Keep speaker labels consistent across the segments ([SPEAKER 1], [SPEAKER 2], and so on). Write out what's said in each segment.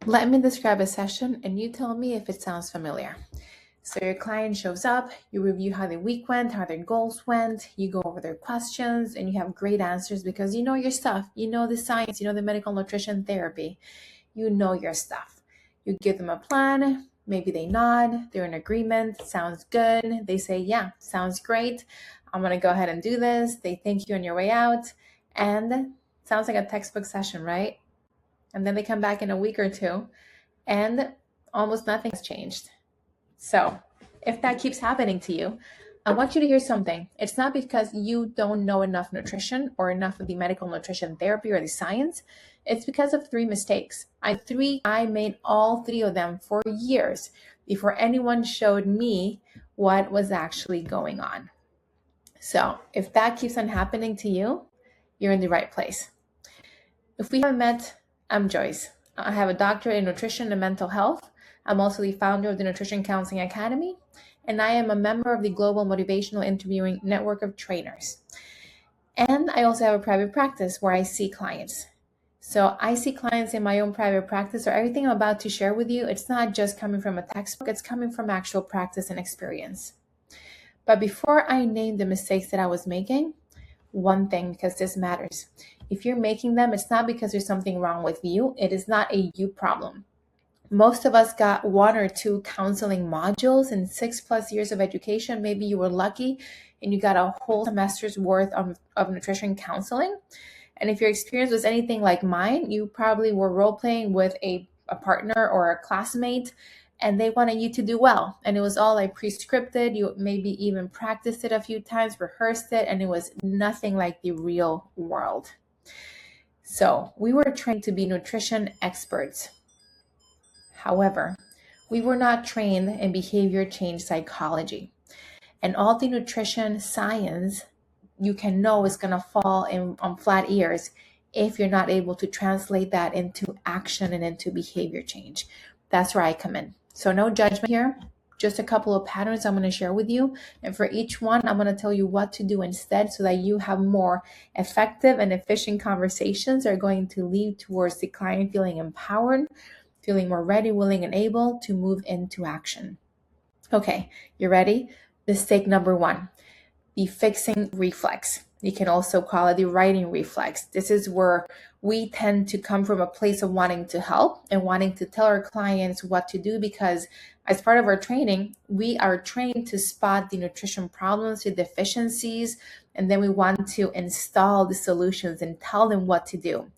[SPEAKER 1] Let me describe a session and you tell me if it sounds familiar. So your client shows up, you review how their week went, how their goals went, you go over their questions, and you have great answers because you know your stuff. You know the science, you know the medical nutrition therapy, you know your stuff. You give them a plan, maybe they nod, they're in agreement, sounds good. They say, yeah, sounds great. I'm going to go ahead and do this. They thank you on your way out, and sounds like a textbook session, right? And then they come back in a week or two and almost nothing has changed. So if that keeps happening to you, I want you to hear something. It's not because you don't know enough nutrition or enough of the medical nutrition therapy or the science. It's because of 3 mistakes. I made all 3 of them for years before anyone showed me what was actually going on. So if that keeps on happening to you, you're in the right place. If we haven't met, I'm Joyce. I have a doctorate in nutrition and mental health. I'm also the founder of the Nutrition Counseling Academy, and I am a member of the Global Motivational Interviewing Network of Trainers. And I also have a private practice where I see clients. So I see clients in my own private practice, so everything I'm about to share with you, it's not just coming from a textbook, it's coming from actual practice and experience. But before I name the mistakes that I was making, one thing, because this matters. If you're making them, it's not because there's something wrong with you. It is not a you problem. Most of us got 1 or 2 counseling modules in 6+ years of education. Maybe you were lucky and you got a whole semester's worth of nutrition counseling. And if your experience was anything like mine, you probably were role-playing with a partner or a classmate, and they wanted you to do well. And it was all like pre-scripted. You maybe even practiced it a few times, rehearsed it, and it was nothing like the real world. So we were trained to be nutrition experts. However, we were not trained in behavior change psychology. And all the nutrition science you can know is going to fall on flat ears if you're not able to translate that into action and into behavior change. That's where I come in. So no judgment here, just a couple of patterns I'm going to share with you. And for each one, I'm going to tell you what to do instead so that you have more effective and efficient conversations that are going to lead towards the client feeling empowered, feeling more ready, willing, and able to move into action. Okay, you ready? Mistake number 1, the fixing reflex. You can also call it the writing reflex. This is where we tend to come from a place of wanting to help and wanting to tell our clients what to do, because as part of our training, we are trained to spot the nutrition problems, the deficiencies, and then we want to install the solutions and tell them what to do.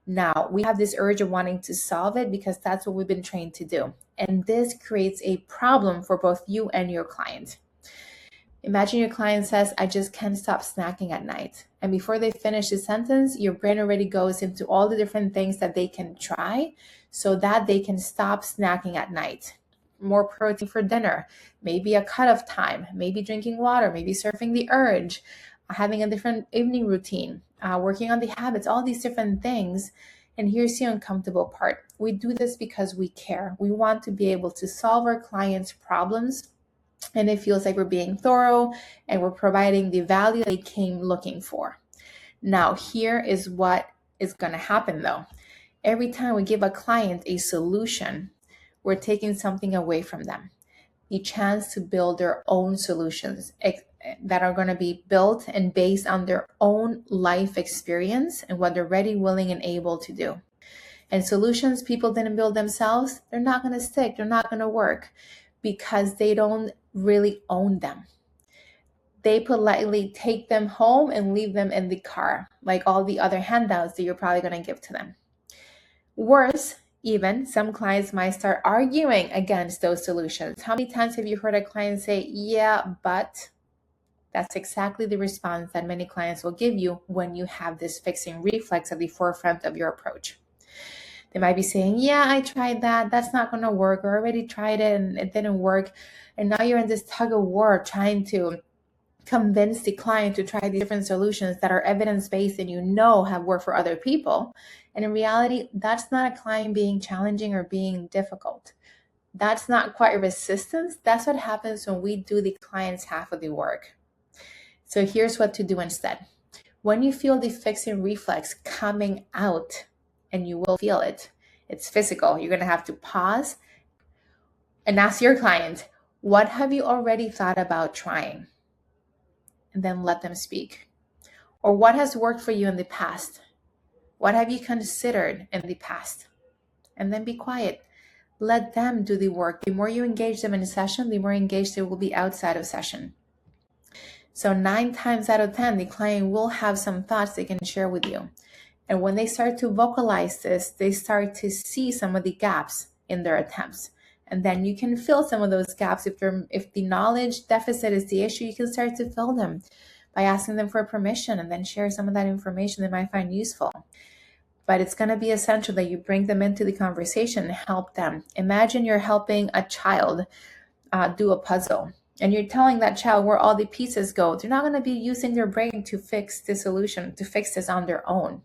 [SPEAKER 1] Now, we have this urge of wanting to solve it because that's what we've been trained to do. And this creates a problem for both you and your client. Imagine your client says, I just can't stop snacking at night. And before they finish the sentence, your brain already goes into all the different things that they can try so that they can stop snacking at night. More protein for dinner, maybe a cutoff time, maybe drinking water, maybe surfing the urge, having a different evening routine, working on the habits, all these different things. And here's the uncomfortable part. We do this because we care. We want to be able to solve our clients' problems, and it feels like we're being thorough and we're providing the value they came looking for. Now, here is what is going to happen though. Every time we give a client a solution, we're taking something away from them. The chance to build their own solutions that are going to be built and based on their own life experience and what they're ready, willing, and able to do. And solutions people didn't build themselves, they're not going to stick, they're not going to work because they don't really own them. They politely take them home and leave them in the car, like all the other handouts that you're probably going to give to them. Worse, even some clients might start arguing against those solutions. How many times have you heard a client say, yeah, but? That's exactly the response that many clients will give you when you have this fixing reflex at the forefront of your approach. They might be saying, yeah, I tried that. That's not going to work. Or I already tried it and it didn't work. And now you're in this tug of war trying to convince the client to try these different solutions that are evidence-based and you know have worked for other people. And in reality, that's not a client being challenging or being difficult. That's not quite resistance. That's what happens when we do the client's half of the work. So here's what to do instead. When you feel the fixing reflex coming out, and you will feel it, It's physical. You're going to have to pause and ask your client, what have you already thought about trying? And then let them speak. Or what has worked for you in the past? What have you considered in the past? And then be quiet. Let them do the work. The more you engage them in a session, the more engaged they will be outside of session. So 9 times out of 10, the client will have some thoughts they can share with you. And when they start to vocalize this, they start to see some of the gaps in their attempts. And then you can fill some of those gaps. If the knowledge deficit is the issue, you can start to fill them by asking them for permission and then share some of that information they might find useful. But it's going to be essential that you bring them into the conversation and help them. Imagine you're helping a child do a puzzle, and you're telling that child where all the pieces go. They're not going to be using their brain to fix the solution, to fix this on their own.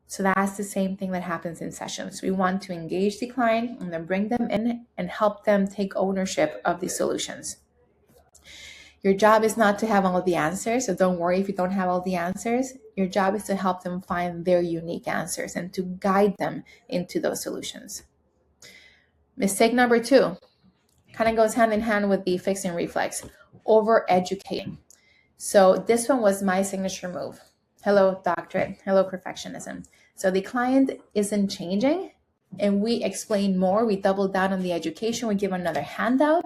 [SPEAKER 1] So that's the same thing that happens in sessions. We want to engage the client and then bring them in and help them take ownership of the solutions. Your job is not to have all the answers, so don't worry if you don't have all the answers. Your job is to help them find their unique answers and to guide them into those solutions. Mistake number 2 kind of goes hand in hand with the fixing reflex, over-educating. So this one was my signature move. Hello, doctorate. Hello, perfectionism. So the client isn't changing, and we explain more. We double down on the education. We give another handout.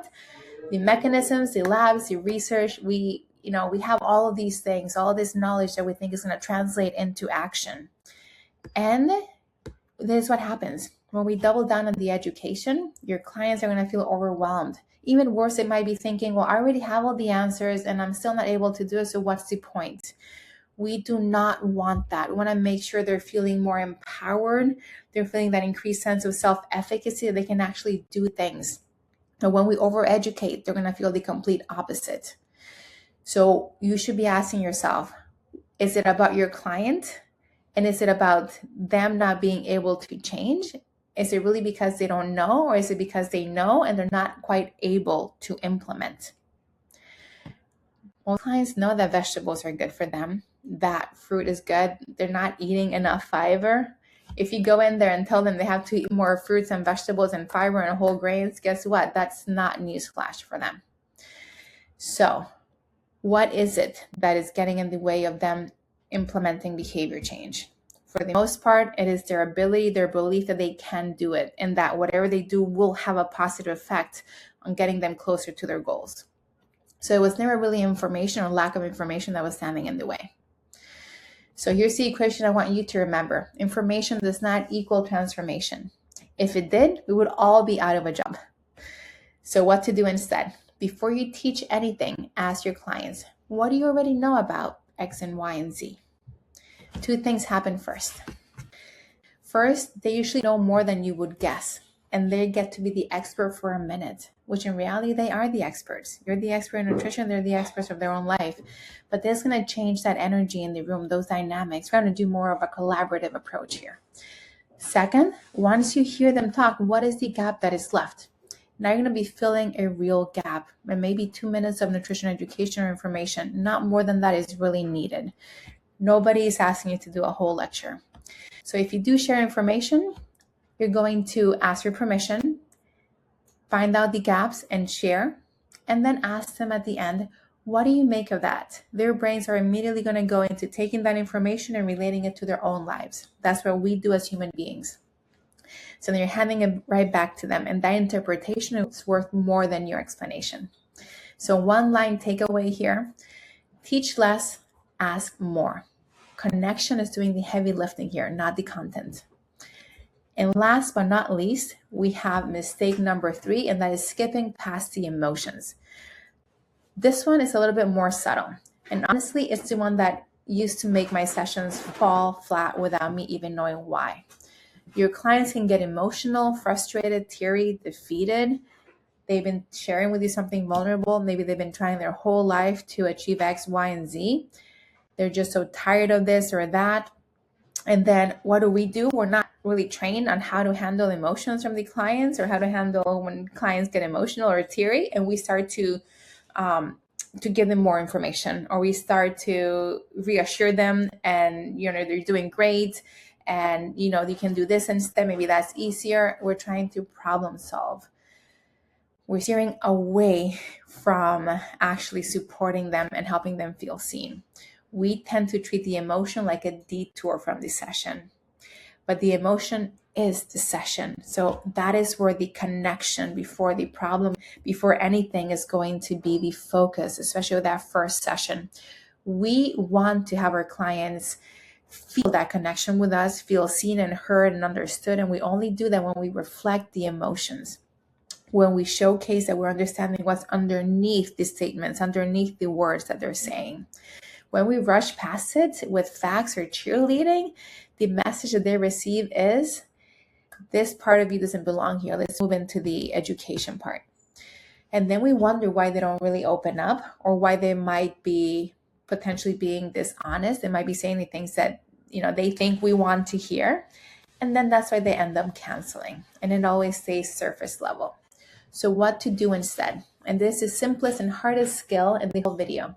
[SPEAKER 1] The mechanisms, the labs, the research, we have all of these things, all this knowledge that we think is going to translate into action. And this is what happens. When we double down on the education, your clients are going to feel overwhelmed. Even worse, they might be thinking, well, I already have all the answers and I'm still not able to do it, so what's the point? We do not want that. We want to make sure they're feeling more empowered. They're feeling that increased sense of self-efficacy. They can actually do things. And when we overeducate, they're going to feel the complete opposite. So you should be asking yourself, is it about your client? And is it about them not being able to change? Is it really because they don't know, or is it because they know and they're not quite able to implement? Most clients know that vegetables are good for them, that fruit is good. They're not eating enough fiber. If you go in there and tell them they have to eat more fruits and vegetables and fiber and whole grains, guess what? That's not newsflash for them. So what is it that is getting in the way of them implementing behavior change? For the most part, it is their ability, their belief that they can do it, and that whatever they do will have a positive effect on getting them closer to their goals. So it was never really information or lack of information that was standing in the way. So here's the equation I want you to remember. Information does not equal transformation. If it did, we would all be out of a job. So what to do instead? Before you teach anything, ask your clients, what do you already know about X and Y and Z? 2 things happen first. First, they usually know more than you would guess, and they get to be the expert for a minute, which in reality, they are the experts. You're the expert in nutrition, they're the experts of their own life. But this is going to change that energy in the room, those dynamics. We're going to do more of a collaborative approach here. Second, once you hear them talk, what is the gap that is left? Now you're going to be filling a real gap, and maybe 2 minutes of nutrition education or information. Not more than that is really needed. Nobody is asking you to do a whole lecture. So if you do share information, you're going to ask for permission, find out the gaps and share, and then ask them at the end, what do you make of that? Their brains are immediately going to go into taking that information and relating it to their own lives. That's what we do as human beings. So then you're handing it right back to them, and that interpretation is worth more than your explanation. So 1 line takeaway here, teach less, ask more. Connection is doing the heavy lifting here, not the content. And last but not least, we have mistake number 3, and that is skipping past the emotions. This one is a little bit more subtle. And honestly, it's the one that used to make my sessions fall flat without me even knowing why. Your clients can get emotional, frustrated, teary, defeated. They've been sharing with you something vulnerable. Maybe they've been trying their whole life to achieve X, Y, and Z. They're just so tired of this or that. And then what do? We're not really trained on how to handle emotions from the clients or how to handle when clients get emotional or teary. And we start to give them more information, or we start to reassure them and, they're doing great and you can do this instead, maybe that's easier. We're trying to problem solve. We're steering away from actually supporting them and helping them feel seen. We tend to treat the emotion like a detour from the session, but the emotion is the session. So that is where the connection before the problem, before anything, is going to be the focus, especially with that first session. We want to have our clients feel that connection with us, feel seen and heard and understood. And we only do that when we reflect the emotions, when we showcase that we're understanding what's underneath the statements, underneath the words that they're saying. When we rush past it with facts or cheerleading, the message that they receive is, this part of you doesn't belong here. Let's move into the education part. And then we wonder why they don't really open up, or why they might be potentially being dishonest. They might be saying the things that they think we want to hear. And then that's why they end up canceling. And it always stays surface level. So what to do instead? And this is simplest and hardest skill in the whole video.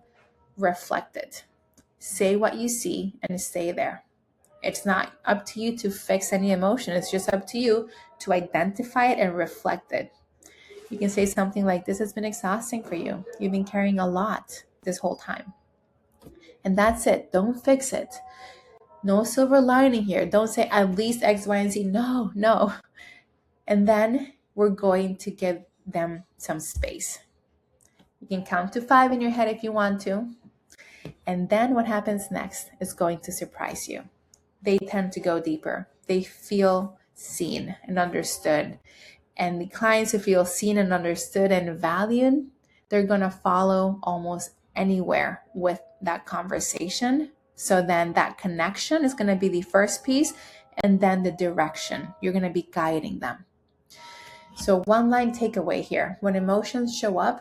[SPEAKER 1] Reflect it. Say what you see and stay there. It's not up to you to fix any emotion. It's just up to you to identify it and reflect it. You can say something like, this has been exhausting for you. You've been carrying a lot this whole time. And that's it. Don't fix it. No silver lining here. Don't say at least X, Y, and Z. No. And then we're going to give them some space. You can count to 5 in your head if you want to. And then what happens next is going to surprise you. They tend to go deeper. They feel seen and understood. And the clients who feel seen and understood and valued, they're going to follow almost anywhere with that conversation. So then that connection is going to be the first piece, and then the direction. You're going to be guiding them. So one line takeaway here. When emotions show up,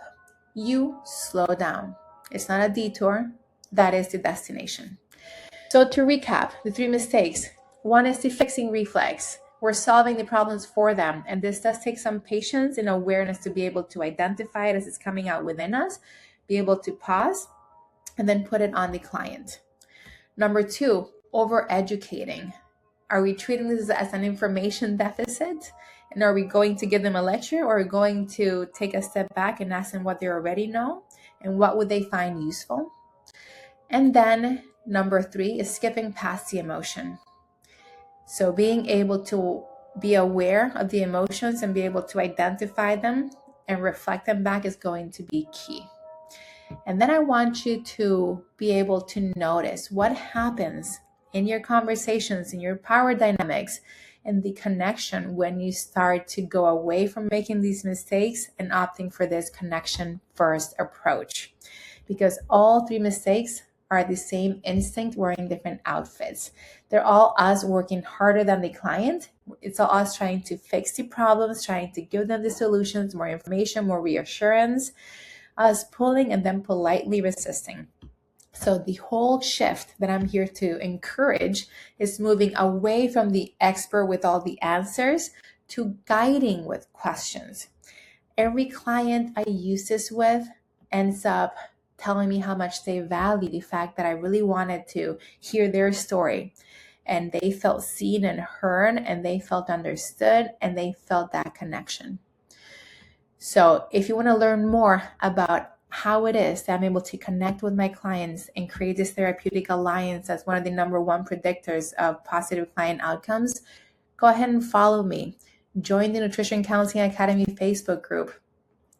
[SPEAKER 1] you slow down. It's not a detour. That is the destination. So to recap, the 3 mistakes. 1 is the fixing reflex. We're solving the problems for them. And this does take some patience and awareness to be able to identify it as it's coming out within us, be able to pause, and then put it on the client. Number 2, over-educating. Are we treating this as an information deficit? And are we going to give them a lecture, or are we going to take a step back and ask them what they already know and what would they find useful? And then number 3 is skipping past the emotion. So being able to be aware of the emotions and be able to identify them and reflect them back is going to be key. And then I want you to be able to notice what happens in your conversations, in your power dynamics, and the connection when you start to go away from making these mistakes and opting for this connection first approach. Because all 3 mistakes are the same instinct wearing different outfits. They're all us working harder than the client. It's all us trying to fix the problems, trying to give them the solutions, more information, more reassurance, us pulling and then politely resisting. So the whole shift that I'm here to encourage is moving away from the expert with all the answers to guiding with questions. Every client I use this with ends up telling me how much they value the fact that I really wanted to hear their story, and they felt seen and heard, and they felt understood, and they felt that connection. So if you want to learn more about how it is that I'm able to connect with my clients and create this therapeutic alliance as one of the number 1 predictors of positive client outcomes, go ahead and follow me. Join the Nutrition Counseling Academy Facebook group.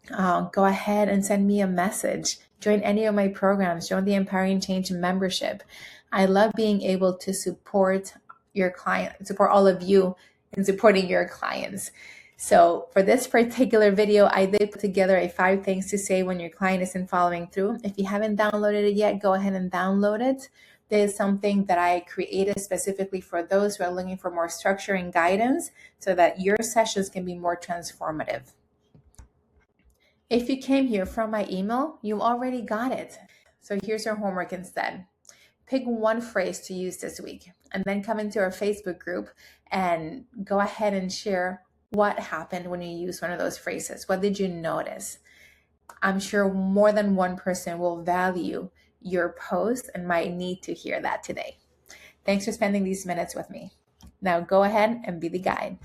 [SPEAKER 1] Go ahead and send me a message. Join any of my programs. Join the Empowering Change membership. I love being able to support your client, support all of you in supporting your clients. So for this particular video, I did put together a 5 things to say when your client isn't following through. If you haven't downloaded it yet, go ahead and download it. There's something that I created specifically for those who are looking for more structure and guidance so that your sessions can be more transformative. If you came here from my email, you already got it. So here's your homework instead. Pick 1 phrase to use this week, and then come into our Facebook group and go ahead and share what happened when you used one of those phrases. What did you notice? I'm sure more than 1 person will value your post and might need to hear that today. Thanks for spending these minutes with me. Now go ahead and be the guide.